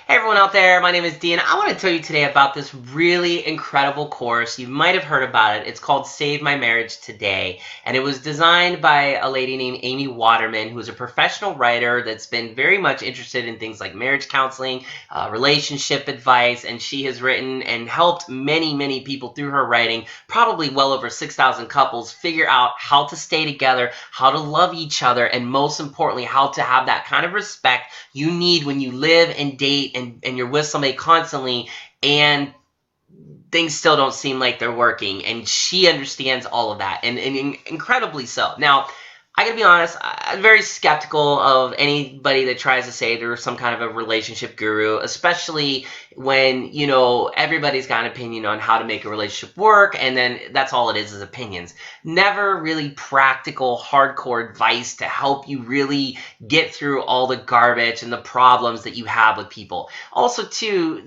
Hey everyone out there, my name is Dee and I want to tell you today about this really incredible course. You might have heard about it. It's called Save My Marriage Today, and it was designed by a lady named Amy Waterman, who's a professional writer that's been very much interested in things like marriage counseling, relationship advice, and she has written and helped many people through her writing, probably well over 6,000 couples, figure out how to stay together, how to love each other, and most importantly, how to have that kind of respect you need when you live and date and you're with somebody constantly and things still don't seem like they're working. And she understands all of that, and incredibly so. Now, I gotta be honest, I'm very skeptical of anybody that tries to say they're some kind of a relationship guru, especially when, everybody's got an opinion on how to make a relationship work, and then that's all it is opinions. Never really practical, hardcore advice to help you really get through all the garbage and the problems that you have with people. Also, too,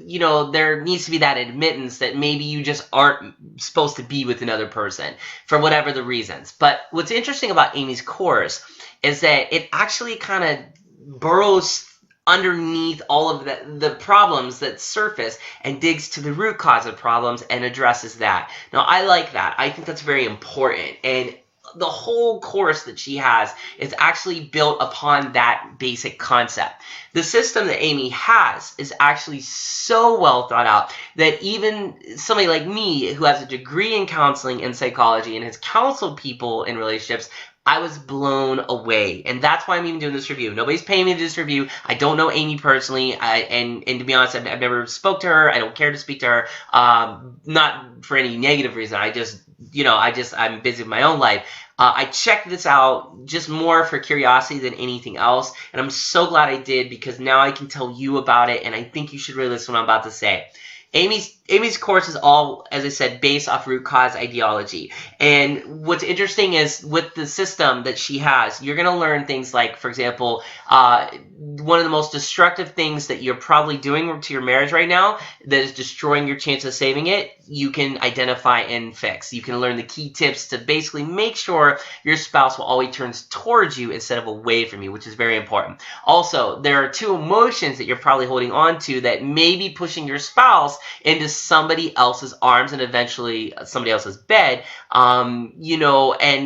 there needs to be that admittance that maybe you just aren't supposed to be with another person for whatever the reasons. But what's interesting about Amy's course is that it actually kind of burrows underneath all of the problems that surface and digs to the root cause of problems and addresses that. Now, I like that. I think that's very important. And the whole course that she has is actually built upon that basic concept. The system that Amy has is actually so well thought out that even somebody like me, who has a degree in counseling and psychology and has counseled people in relationships, I was blown away, and that's why I'm even doing this review. Nobody's paying me to do this review. I don't know Amy personally, and to be honest, I've never spoke to her. I don't care to speak to her, not for any negative reason. I'm busy with my own life. I checked this out just more for curiosity than anything else, and I'm so glad I did because now I can tell you about it, and I think you should really listen to what I'm about to say. Amy's course is all, as I said, based off root cause ideology. And what's interesting is with the system that she has, you're going to learn things like, for example, one of the most destructive things that you're probably doing to your marriage right now that is destroying your chance of saving it, you can identify and fix. You can learn the key tips to basically make sure your spouse will always turn towards you instead of away from you, which is very important. Also, there are two emotions that you're probably holding on to that may be pushing your spouse into somebody else's arms and eventually somebody else's bed, and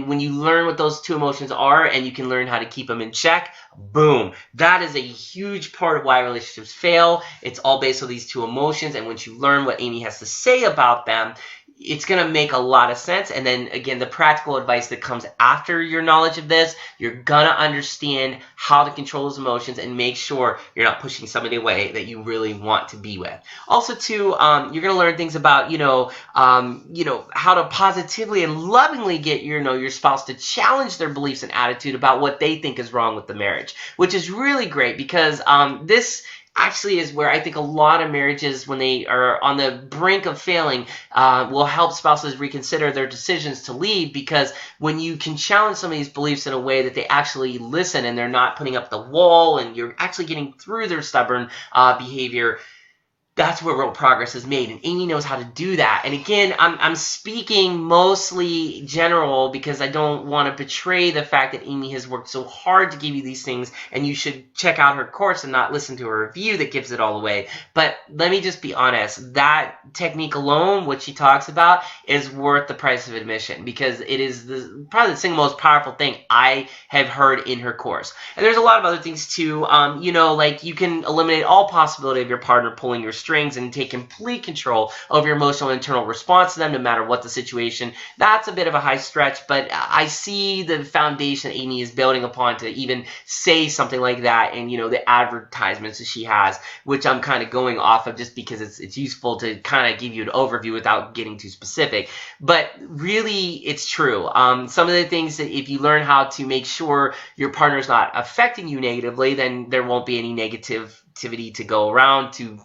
when you learn what those two emotions are and you can learn how to keep them in check, boom, that is a huge part of why relationships fail. It's all based on these two emotions, and once you learn what Amy has to say about them, it's going to make a lot of sense. And then again, the practical advice that comes after your knowledge of this, you're going to understand how to control those emotions and make sure you're not pushing somebody away that you really want to be with. Also, too, you're going to learn things about, how to positively and lovingly get your spouse to challenge their beliefs and attitude about what they think is wrong with the marriage, which is really great because this actually is where I think a lot of marriages, when they are on the brink of failing, will help spouses reconsider their decisions to leave, because when you can challenge some of these beliefs in a way that they actually listen and they're not putting up the wall and you're actually getting through their stubborn behavior, that's where real progress is made, and Amy knows how to do that. And again, I'm speaking mostly general because I don't want to betray the fact that Amy has worked so hard to give you these things, and you should check out her course and not listen to her review that gives it all away. But let me just be honest, that technique alone, what she talks about, is worth the price of admission because it is probably the single most powerful thing I have heard in her course. And there's a lot of other things too, like you can eliminate all possibility of your partner pulling your strings and take complete control over your emotional and internal response to them, no matter what the situation. That's a bit of a high stretch, but I see the foundation Amy is building upon to even say something like that, and the advertisements that she has, which I'm kind of going off of just because it's useful to kind of give you an overview without getting too specific. But really, it's true. Some of the things that if you learn how to make sure your partner is not affecting you negatively, then there won't be any negativity to go around to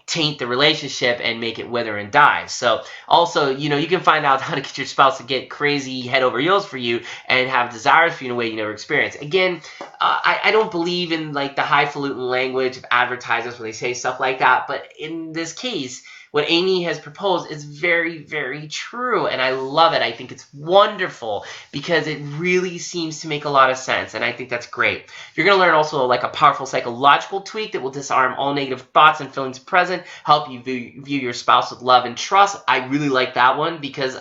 taint the relationship and make it wither and die. So also, you can find out how to get your spouse to get crazy head over heels for you and have desires for you in a way you never experienced. Again, I don't believe in like the highfalutin language of advertisers when they say stuff like that, but in this case, what Amy has proposed is very, very true, and I love it. I think it's wonderful because it really seems to make a lot of sense, and I think that's great. You're going to learn also like a powerful psychological tweak that will disarm all negative thoughts and feelings present, help you view your spouse with love and trust. I really like that one because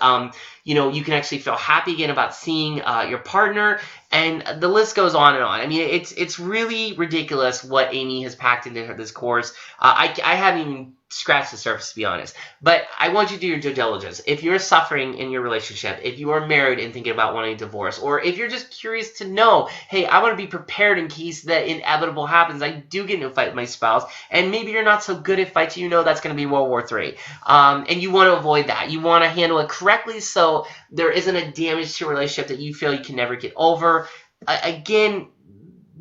you can actually feel happy again about seeing your partner, and the list goes on and on. I mean, it's really ridiculous what Amy has packed into this course. I haven't even scratched the surface, to be honest. But I want you to do your due diligence. If you're suffering in your relationship, if you are married and thinking about wanting a divorce, or if you're just curious to know, hey, I want to be prepared in case the inevitable happens. I do get into a fight with my spouse, and maybe you're not so good at fights. You know that's going to be World War III. And you want to avoid that. You want to handle it correctly so there isn't a damage to your relationship that you feel you can never get over. Again,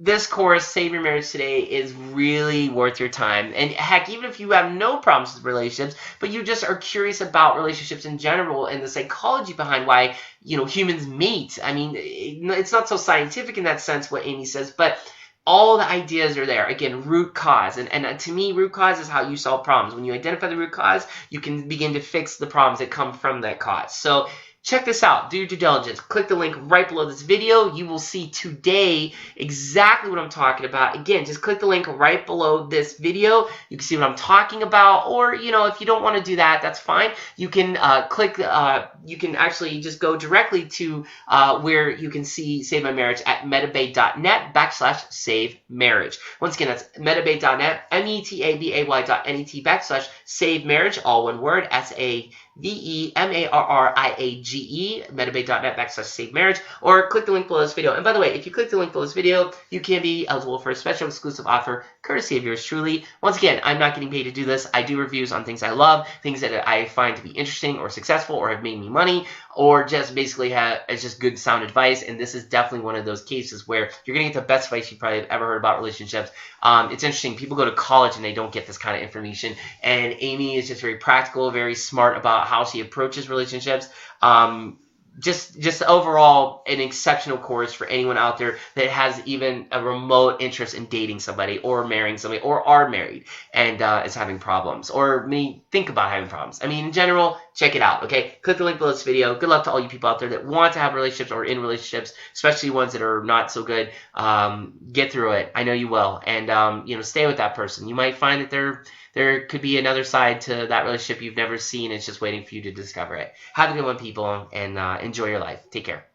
this course, Save Your Marriage Today, is really worth your time. And heck, even if you have no problems with relationships, but you just are curious about relationships in general and the psychology behind why, humans mate. I mean, it's not so scientific in that sense, what Amy says, but all the ideas are there. Again, root cause. And to me, root cause is how you solve problems. When you identify the root cause, you can begin to fix the problems that come from that cause. So check this out. Do your due diligence. Click the link right below this video. You will see today exactly what I'm talking about. Again, just click the link right below this video. You can see what I'm talking about. Or, if you don't want to do that, that's fine. You can you can actually just go directly to where you can see Save My Marriage at metabay.net/save marriage. Once again, that's metabay.net, metabay.net/save marriage, all one word, SAVEMARRIAGE, metabay.net/save marriage, or click the link below this video. And by the way, if you click the link below this video, you can be eligible for a special exclusive offer courtesy of yours truly. Once again, I'm not getting paid to do this. I do reviews on things I love, things that I find to be interesting or successful or have made me money, or just basically it's just good sound advice. And this is definitely one of those cases where you're going to get the best advice you probably have ever heard about relationships. It's interesting. People go to college and they don't get this kind of information. And Amy is just very practical, very smart about how she approaches relationships. Just overall an exceptional course for anyone out there that has even a remote interest in dating somebody or marrying somebody or are married and is having problems or may think about having problems. I mean, in general, check it out, okay? Click the link below this video. Good luck to all you people out there that want to have relationships or in relationships, especially ones that are not so good. Get through it. I know you will. And, stay with that person. You might find that there could be another side to that relationship you've never seen. It's just waiting for you to discover it. Have a good one, people, and enjoy your life. Take care.